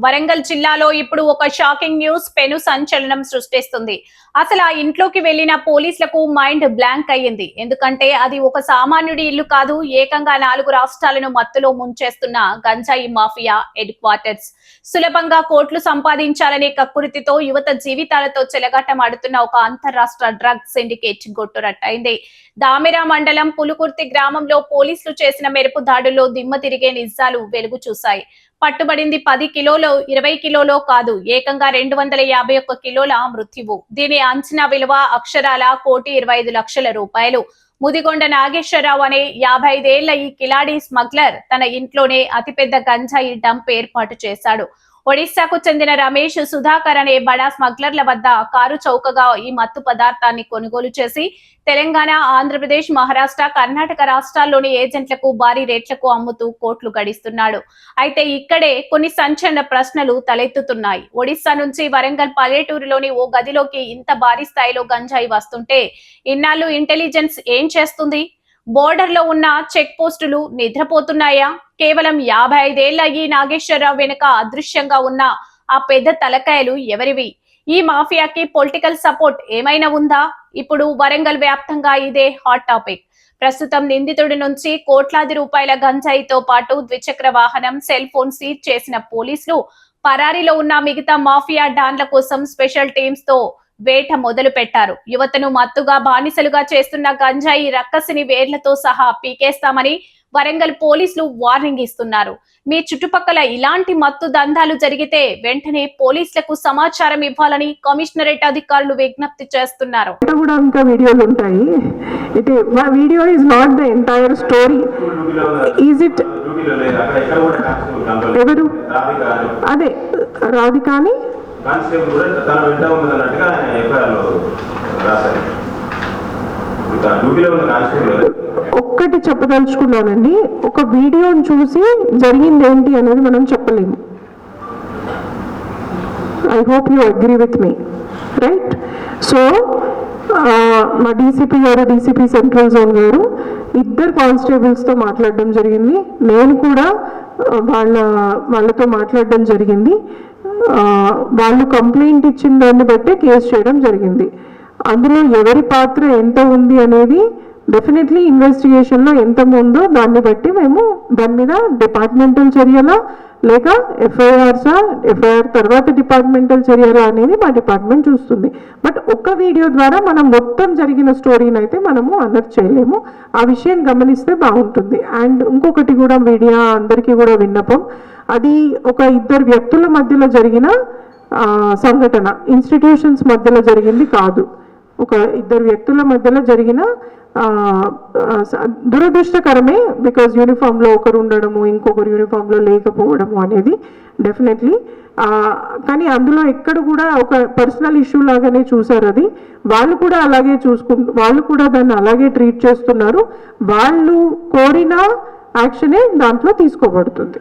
వరంగల్ జిల్లాలో ఇప్పుడు ఒక షాకింగ్ న్యూస్ పెను సంచలనం సృష్టిస్తుంది. అసలు ఆ ఇంట్లోకి వెళ్లిన పోలీసులకు మైండ్ బ్లాంక్ అయ్యింది. ఎందుకంటే అది ఒక సామాన్యుడి ఇల్లు కాదు, ఏకంగా 4 రాష్ట్రాలను మత్తులో ముంచేస్తున్న గంజాయి మాఫియా హెడ్ క్వార్టర్స్. సులభంగా కోట్లు సంపాదించాలనే కక్కుర్తితో యువత జీవితాలతో చెలగాటమాడుతున్న ఒక అంతర్రాష్ట్ర డ్రగ్ సిండికేట్ గొట్టురట్టయింది. దామెరా మండలం పులుకుర్తి గ్రామంలో పోలీసులు చేసిన మెరుపు దాడుల్లో దిమ్మ తిరిగే నిజాలు వెలుగు చూశాయి. పట్టుబడింది 10 కిలోలో 20 కిలోలో కాదు, ఏకంగా 251 కిలోల మృత్యువు. దీని అంచనా విలువ అక్షరాల 1,25,00,000 రూపాయలు. ముదిగొండ నాగేశ్వరరావు అనే 55 ఏళ్ల ఈ కిలాడి స్మగ్లర్ తన ఇంట్లోనే అతిపెద్ద గంజాయి డంప్ ఏర్పాటు చేశాడు. ఒడిశాకు చెందిన రమేష్, సుధాకర్ అనే బడా స్మగ్లర్ల వద్ద కారు చౌకగా ఈ మత్తు పదార్థాన్ని కొనుగోలు చేసి తెలంగాణ, ఆంధ్రప్రదేశ్, మహారాష్ట్ర, కర్ణాటక రాష్ట్రాల్లోని ఏజెంట్లకు భారీ రేట్లకు అమ్ముతూ కోట్లు గడిస్తున్నాడు. అయితే ఇక్కడే కొన్ని సంచలన ప్రశ్నలు తలెత్తుతున్నాయి. ఒడిశా నుంచి వరంగల్ పల్లెటూరులోని ఓ గదిలోకి ఇంత భారీ స్థాయిలో గంజాయి వస్తుంటే ఇన్నాళ్ళు ఇంటెలిజెన్స్ ఏం చేస్తుంది? బోర్డర్ లో ఉన్న చెక్ పోస్టులు నిద్రపోతున్నాయా? కేవలం 55 ఏళ్ల ఈ నాగేశ్వరరావు వెనుక అదృశ్యంగా ఉన్న ఆ పెద్ద తలకాయలు ఎవరివి? ఈ మాఫియాకి పొలిటికల్ సపోర్ట్ ఏమైనా ఉందా? ఇప్పుడు వరంగల్ వ్యాప్తంగా ఇదే హాట్ టాపిక్. ప్రస్తుతం నిందితుడి నుంచి కోట్లాది రూపాయల గంజాయితో పాటు ద్విచక్ర వాహనం, సెల్ ఫోన్ సీజ్ చేసిన పోలీసులు పరారీలో ఉన్న మిగతా మాఫియా డాన్ల కోసం స్పెషల్ టీమ్స్ తో వేట మొదలు పెట్టారు. యువతను మత్తుగా బానిసలుగా చేస్తున్న గంజాయి రక్కసిని వేర్లతో సహా పీకేస్తామని వరంగల్ పోలీసులు వార్నింగ్ ఇస్తున్నారు. మీ చుట్టుపక్కల ఇలాంటి మత్తు దందాలు జరిగితే వెంటనే పోలీసులకు సమాచారం ఇవ్వాలని కమిషనరేట్ అధికారులు విజ్ఞప్తి చేస్తున్నారు. వీడియోలు ఉంటాయి. Video is not the entire story. Is it ఎవరు? అదే రాధికాని ఒక్కటి చెప్పదలుచుకున్నానండి. ఒక వీడియోని చూసి జరిగింది ఏంటి అనేది మనం చెప్పలేము. I hope you agree with me, right? So మా డీసీపీ గారు, డీసీపీ సెంట్రల్ జోన్ గారు ఇద్దరు కానిస్టేబుల్స్తో మాట్లాడడం జరిగింది. నేను కూడా వాళ్ళతో మాట్లాడడం జరిగింది. వాళ్ళు కంప్లైంట్ ఇచ్చిన దాన్ని బట్టే కేసు చేయడం జరిగింది. అందులో ఎవరి పాత్ర ఎంత ఉంది అనేది డెఫినెట్లీ ఇన్వెస్టిగేషన్లో ఎంత ఉందో దాన్ని బట్టి మేము దాని మీద డిపార్ట్మెంటల్ చర్యలా లేక ఎఫ్ఐఆర్ తర్వాత డిపార్ట్మెంటల్ చర్యలా అనేది మా డిపార్ట్మెంట్ చూస్తుంది. బట్ ఒక్క వీడియో ద్వారా మనం మొత్తం జరిగిన స్టోరీని అయితే మనము అలర్ట్ చేయలేము. ఆ విషయం గమనిస్తే బాగుంటుంది. అండ్ ఇంకొకటి కూడా మీడియా అందరికీ కూడా విన్నపం, అది ఒక ఇద్దరు వ్యక్తుల మధ్యలో జరిగిన సంఘటన, ఇన్స్టిట్యూషన్స్ మధ్యలో జరిగింది కాదు. ఒక ఇద్దరు వ్యక్తుల మధ్యలో జరిగిన దురదృష్టకరమే. బికాజ్ యూనిఫామ్లో ఒకరు ఉండడము, ఇంకొకరు యూనిఫామ్లో లేకపోవడము అనేది డెఫినెట్లీ. కానీ అందులో ఎక్కడ కూడా ఒక పర్సనల్ ఇష్యూ లాగానే చూసారు. అది వాళ్ళు కూడా అలాగే వాళ్ళు కూడా దాన్ని అలాగే ట్రీట్ చేస్తున్నారు. వాళ్ళు కోరిన యాక్షనే దాంట్లో తీసుకోబడుతుంది.